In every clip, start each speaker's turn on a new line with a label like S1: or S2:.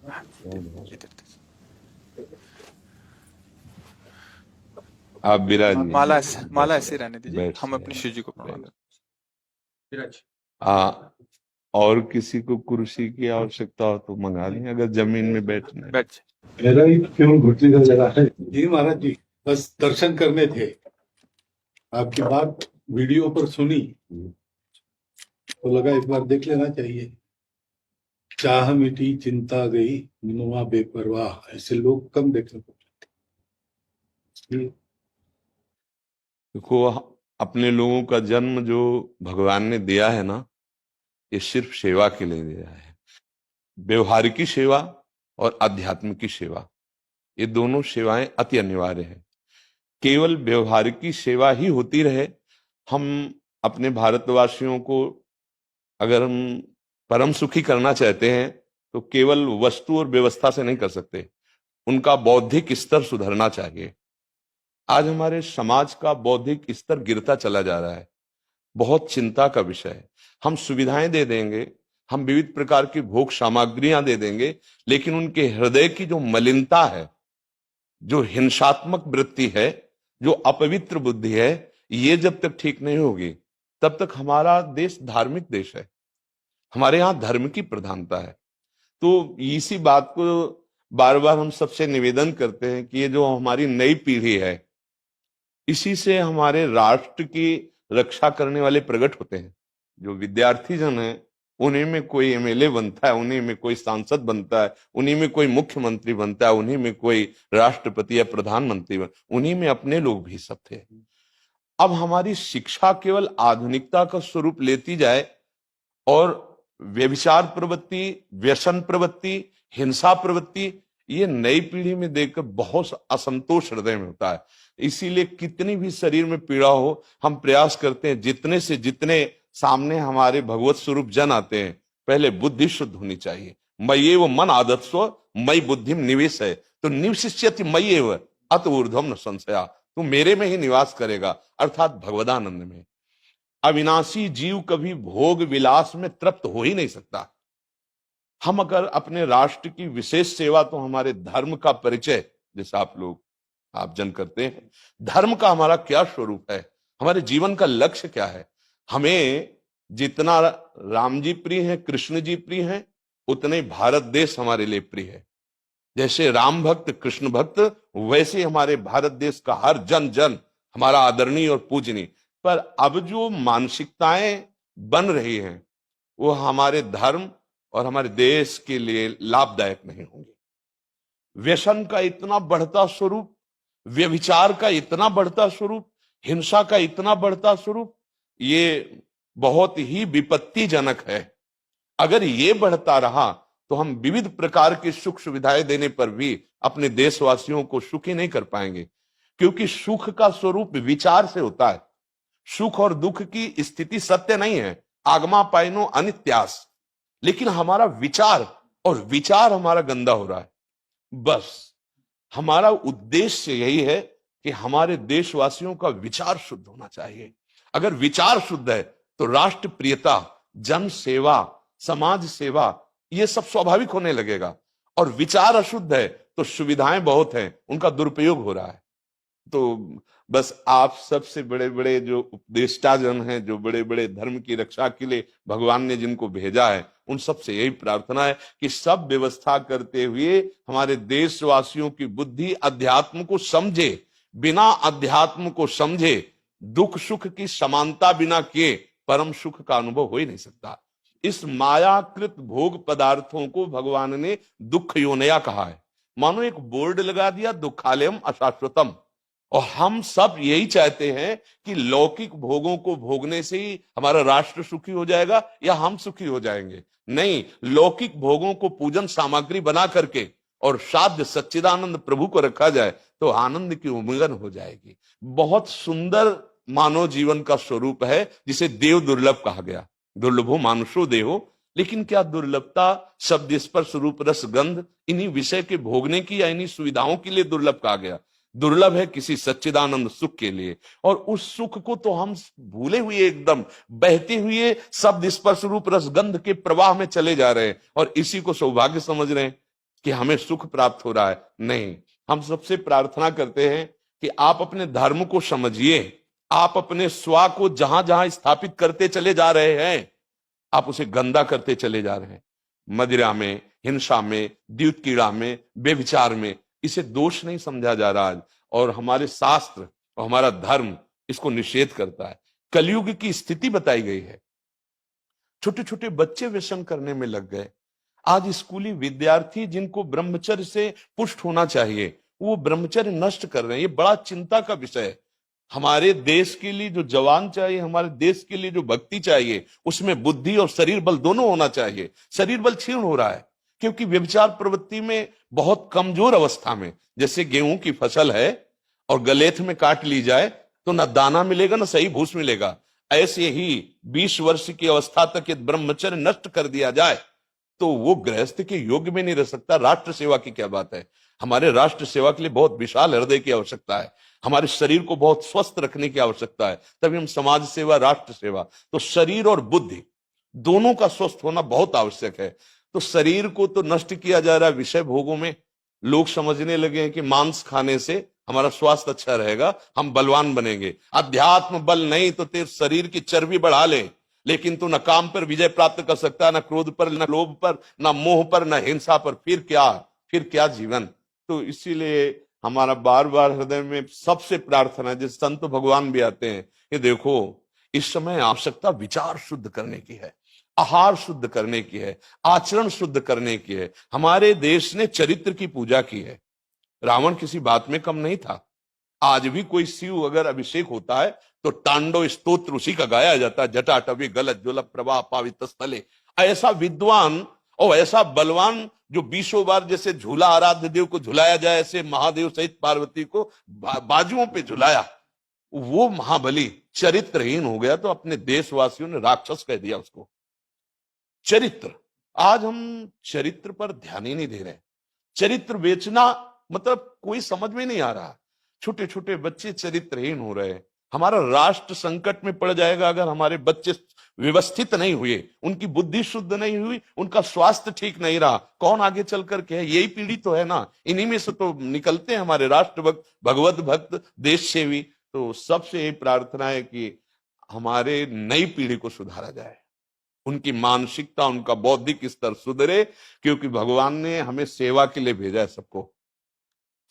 S1: आप विराजिए,
S2: माला माला
S1: बस
S2: ऐसे रहने दीजिए,
S1: बैठ
S2: हम
S1: से
S2: अपनी शिव जी को प्रणाम
S1: बैठ।
S2: करें।
S1: और किसी को कुर्सी की आवश्यकता हो तो मंगा लें, अगर जमीन में बैठना है।
S2: बैठ जाइए।
S3: मेरा ही क्यों घुटने का जगह है जी महाराज जी, बस दर्शन करने थे। आपकी बात वीडियो पर सुनी तो लगा एक बार देख लेना चाहिए। चाह मिटी चिंता गई मनुआ बेपरवाह, ऐसे लोग कम देखने को मिलते।
S1: देखो, अपने लोगों का जन्म जो भगवान ने दिया है ना, ये सिर्फ सेवा के लिए दिया है। व्यवहारिकी सेवा और आध्यात्म की सेवा, ये दोनों सेवाएं अति अनिवार्य है। केवल व्यवहारिकी सेवा ही होती रहे, हम अपने भारतवासियों को अगर हम परम सुखी करना चाहते हैं तो केवल वस्तु और व्यवस्था से नहीं कर सकते, उनका बौद्धिक स्तर सुधरना चाहिए। आज हमारे समाज का बौद्धिक स्तर गिरता चला जा रहा है, बहुत चिंता का विषय है। हम सुविधाएं दे देंगे, हम विविध प्रकार की भोग सामग्रियां दे देंगे, लेकिन उनके हृदय की जो मलिनता है, जो हिंसात्मक वृत्ति है, जो अपवित्र बुद्धि है, ये जब तक ठीक नहीं होगी तब तक हमारा देश धार्मिक देश है, हमारे यहां धर्म की प्रधानता है। तो इसी बात को बार बार हम सबसे निवेदन करते हैं कि ये जो हमारी नई पीढ़ी है, इसी से हमारे राष्ट्र की रक्षा करने वाले प्रकट होते हैं। जो विद्यार्थी जन है, उन्हीं में कोई एमएलए बनता है, उन्हीं में कोई सांसद बनता है, उन्हीं में कोई मुख्यमंत्री बनता है, उन्हीं में कोई राष्ट्रपति या प्रधानमंत्री उन्हीं में अपने लोग भी सब थे। अब हमारी शिक्षा केवल आधुनिकता का स्वरूप लेती जाए और व्यभिचार प्रवृत्ति, व्यसन प्रवृत्ति, हिंसा प्रवृत्ति, ये नई पीढ़ी में देखकर बहुत असंतोष हृदय में होता है। इसीलिए कितनी भी शरीर में पीड़ा हो, हम प्रयास करते हैं जितने से जितने सामने हमारे भगवत स्वरूप जन आते हैं, पहले बुद्धि शुद्ध होनी चाहिए। मय्ये वो मन आदत्स्व मई बुद्धि निवेश है, तो निवशिष्यति मय्ये व अत ऊर्ध्वम न संशया, तू मेरे में ही निवास करेगा, अर्थात भगवदानंद में। अविनाशी जीव कभी भोग विलास में तृप्त हो ही नहीं सकता। हम अगर अपने राष्ट्र की विशेष सेवा, तो हमारे धर्म का परिचय, जैसा आप जन करते हैं, धर्म का हमारा क्या स्वरूप है, हमारे जीवन का लक्ष्य क्या है। हमें जितना राम जी प्रिय हैं, कृष्ण जी प्रिय हैं, उतने भारत देश हमारे लिए प्रिय है। जैसे राम भक्त, कृष्ण भक्त, वैसे हमारे भारत देश का हर जन जन हमारा आदरणीय और पूजनीय। पर अब जो मानसिकताएं बन रही हैं, वो हमारे धर्म और हमारे देश के लिए लाभदायक नहीं होंगी। व्यसन का इतना बढ़ता स्वरूप, व्यभिचार का इतना बढ़ता स्वरूप, हिंसा का इतना बढ़ता स्वरूप, ये बहुत ही विपत्तिजनक है। अगर ये बढ़ता रहा तो हम विविध प्रकार की सुख सुविधाएं देने पर भी अपने देशवासियों को सुखी नहीं कर पाएंगे, क्योंकि सुख का स्वरूप विचार से होता है। सुख और दुख की स्थिति सत्य नहीं है, आगमा पाइनो अनित्यास, लेकिन हमारा विचार, और विचार हमारा गंदा हो रहा है। बस हमारा उद्देश्य यही है कि हमारे देशवासियों का विचार शुद्ध होना चाहिए। अगर विचार शुद्ध है तो राष्ट्र प्रियता, जन सेवा, समाज सेवा, ये सब स्वाभाविक होने लगेगा। और विचार अशुद्ध है तो सुविधाएं बहुत हैं, उनका दुरुपयोग हो रहा है। तो बस आप सबसे बड़े बड़े जो उपदेष्टा जन हैं, जो बड़े बड़े धर्म की रक्षा के लिए भगवान ने जिनको भेजा है, उन सबसे यही प्रार्थना है कि सब व्यवस्था करते हुए हमारे देशवासियों की बुद्धि अध्यात्म को समझे। बिना अध्यात्म को समझे दुख सुख की समानता बिना किए परम सुख का अनुभव हो ही नहीं सकता। इस मायाकृत भोग पदार्थों को भगवान ने दुख योनया कहा है। मानो एक बोर्ड लगा दिया, दुखालयम अशाश्वतम, और हम सब यही चाहते हैं कि लौकिक भोगों को भोगने से ही हमारा राष्ट्र सुखी हो जाएगा या हम सुखी हो जाएंगे। नहीं, लौकिक भोगों को पूजन सामग्री बना करके और साध्य सच्चिदानंद प्रभु को रखा जाए तो आनंद की उमंगन हो जाएगी। बहुत सुंदर मानव जीवन का स्वरूप है, जिसे देव दुर्लभ कहा गया। दुर्लभो मानुषो देहो, लेकिन क्या दुर्लभता शब्द स्पर्श रूप रस गंध इन्हीं विषय के भोगने की या इन्हीं सुविधाओं के लिए दुर्लभ कहा गया? दुर्लभ है किसी सच्चिदानंद सुख के लिए। और उस सुख को तो हम भूले हुए, एकदम बहते हुए शब्द स्पर्श रूप रस गंध के प्रवाह में चले जा रहे हैं और इसी को सौभाग्य समझ रहे हैं। कि हमें सुख प्राप्त हो रहा है। नहीं, हम सबसे प्रार्थना करते हैं कि आप अपने धर्म को समझिए, आप अपने स्वा को जहां जहां स्थापित करते चले जा रहे हैं, आप उसे गंदा करते चले जा रहे हैं। मदिरा में, हिंसा में, द्यूत कीड़ा में, बेविचार में, इसे दोष नहीं समझा जा रहा है। और हमारे शास्त्र और हमारा धर्म इसको निषेध करता है। कलयुग की स्थिति बताई गई है। छोटे छोटे बच्चे व्यसन करने में लग गए। आज स्कूली विद्यार्थी जिनको ब्रह्मचर्य से पुष्ट होना चाहिए, वो ब्रह्मचर्य नष्ट कर रहे हैं। ये बड़ा चिंता का विषय है। हमारे देश के लिए जो जवान चाहिए, हमारे देश के लिए जो भक्ति चाहिए, उसमें बुद्धि और शरीर बल दोनों होना चाहिए। शरीर बल क्षीण हो रहा है क्योंकि व्यभिचार प्रवृत्ति में बहुत कमजोर अवस्था में, जैसे गेहूं की फसल है और गलेथ में काट ली जाए तो न दाना मिलेगा न सही भूस मिलेगा, ऐसे ही 20 वर्ष की अवस्था तक यदि ब्रह्मचर्य नष्ट कर दिया जाए तो वो गृहस्थ के योग्य में नहीं रह सकता। राष्ट्र सेवा की क्या बात है। हमारे राष्ट्र सेवा के लिए बहुत विशाल हृदय की आवश्यकता है। हमारे शरीर को बहुत स्वस्थ रखने की आवश्यकता है, तभी हम समाज सेवा, राष्ट्र सेवा। तो शरीर और बुद्धि दोनों का स्वस्थ होना बहुत आवश्यक है। तो शरीर को तो नष्ट किया जा रहा है विषय भोगों में। लोग समझने लगे हैं कि मांस खाने से हमारा स्वास्थ्य अच्छा रहेगा, हम बलवान बनेंगे। अध्यात्म बल नहीं तो तेरे शरीर की चर्बी बढ़ा ले, लेकिन तू न काम पर विजय प्राप्त कर सकता, न क्रोध पर, न लोभ पर, न मोह पर, न हिंसा पर। फिर क्या जीवन। तो इसीलिए हमारा बार बार हृदय में सबसे प्रार्थना है, जिस संत भगवान भी आते हैं कि देखो इस समय आवश्यकता विचार शुद्ध करने की है, आहार शुद्ध करने की है, आचरण शुद्ध करने की है। हमारे देश ने चरित्र की पूजा की है। रावण किसी बात में कम नहीं था। आज भी कोई शिव अगर अभिषेक होता है तो तांडव स्तोत्र उसी का गाया जाता है। जटाटवी गलत ज्वलप प्रवाह पावित स्थले। ऐसा विद्वान और ऐसा बलवान जो 20 बार जैसे झूला आराध्य देव को झुलाया जाए, ऐसे महादेव सहित पार्वती को बाजुओं पे झुलाया, वो महाबली चरित्रहीन हो गया तो अपने देशवासियों ने राक्षस कह दिया उसको। चरित्र, आज हम चरित्र पर ध्यान ही नहीं दे रहे। चरित्र बेचना मतलब कोई समझ में नहीं आ रहा। छोटे छोटे बच्चे चरित्रहीन हो रहे हैं। हमारा राष्ट्र संकट में पड़ जाएगा अगर हमारे बच्चे व्यवस्थित नहीं हुए, उनकी बुद्धि शुद्ध नहीं हुई, उनका स्वास्थ्य ठीक नहीं रहा। कौन आगे चल करके है? यही पीढ़ी तो है ना। इन्हीं में से तो निकलते हैं हमारे राष्ट्र भक्त, भगवत भक्त, देश सेवी। तो सबसे यही प्रार्थना है कि हमारे नई पीढ़ी को सुधारा जाए, उनकी मानसिकता, उनका बौद्धिक स्तर सुधरे, क्योंकि भगवान ने हमें सेवा के लिए भेजा है सबको।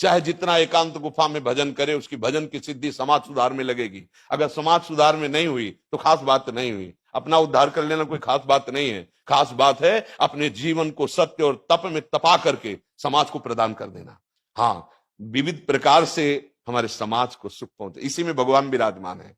S1: चाहे जितना एकांत गुफा में भजन करे, उसकी भजन की सिद्धि समाज सुधार में लगेगी। अगर समाज सुधार में नहीं हुई तो खास बात नहीं हुई। अपना उद्धार कर लेना कोई खास बात नहीं है। खास बात है अपने जीवन को सत्य और तप में तपा करके समाज को प्रदान कर देना। हाँ, विविध प्रकार से हमारे समाज को सुख पहुंचे, इसी में भगवान विराजमान है।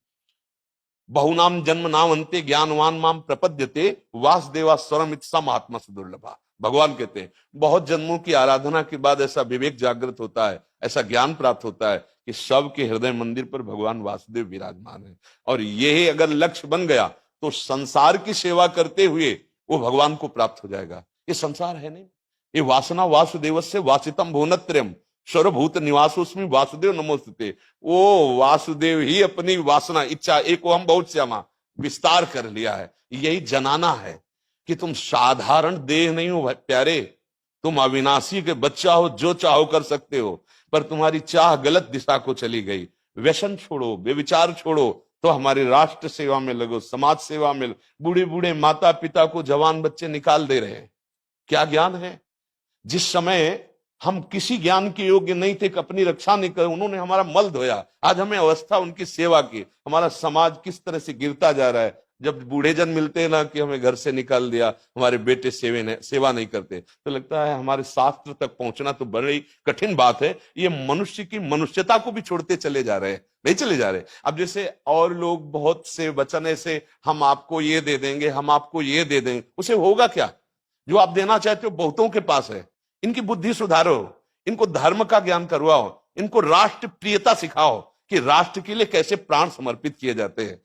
S1: बहुनाम जन्म नाम अंते ज्ञानवान माम प्रपद्यते वासुदेवा स्वरम सम आत्मा सुदुर्लभा। भगवान कहते हैं बहुत जन्मों की आराधना के बाद ऐसा विवेक जागृत होता है, ऐसा ज्ञान प्राप्त होता है कि सबके हृदय मंदिर पर भगवान वासुदेव विराजमान है। और यही अगर लक्ष्य बन गया तो संसार की सेवा करते हुए वो भगवान को प्राप्त हो जाएगा। ये संसार है नहीं, ये वासना वासुदेवस्य वासितम भुवनत्रयम् सर्वभूत निवासोस्मि वासुदेव नमोस्तुते। वो वासुदेव ही अपनी वासना, इच्छा, एक हम बहुत श्यामा विस्तार कर लिया है। यही जनाना है कि तुम साधारण देह नहीं हो प्यारे, तुम अविनाशी के बच्चा हो, जो चाहो कर सकते हो। पर तुम्हारी चाह गलत दिशा को चली गई। व्यसन छोड़ो, बेविचार छोड़ो, तो हमारे राष्ट्र सेवा में लगो, समाज सेवा में। बूढ़े बूढ़े माता पिता को जवान बच्चे निकाल दे रहे हैं। क्या ज्ञान है? जिस समय हम किसी ज्ञान के योग्य नहीं थे, अपनी रक्षा नहीं कर, उन्होंने हमारा मल धोया। आज हमें अवस्था उनकी सेवा की। हमारा समाज किस तरह से गिरता जा रहा है। जब बूढ़े जन मिलते हैं ना कि हमें घर से निकाल दिया, हमारे बेटे सेवा नहीं करते, तो लगता है हमारे शास्त्र तक पहुंचना तो बड़ी कठिन बात है। ये मनुष्य की मनुष्यता को भी छोड़ते चले जा रहे हैं, नहीं चले जा रहे। अब जैसे और लोग बहुत से वचन ऐसे, हम आपको ये दे देंगे, हम आपको ये दे देंगे, उसे होगा क्या? जो आप देना चाहते हो बहुतों के पास है। इनकी बुद्धि सुधारो, इनको धर्म का ज्ञान करवाओ, इनको राष्ट्र प्रियता सिखाओ कि राष्ट्र के लिए कैसे प्राण समर्पित किए जाते हैं।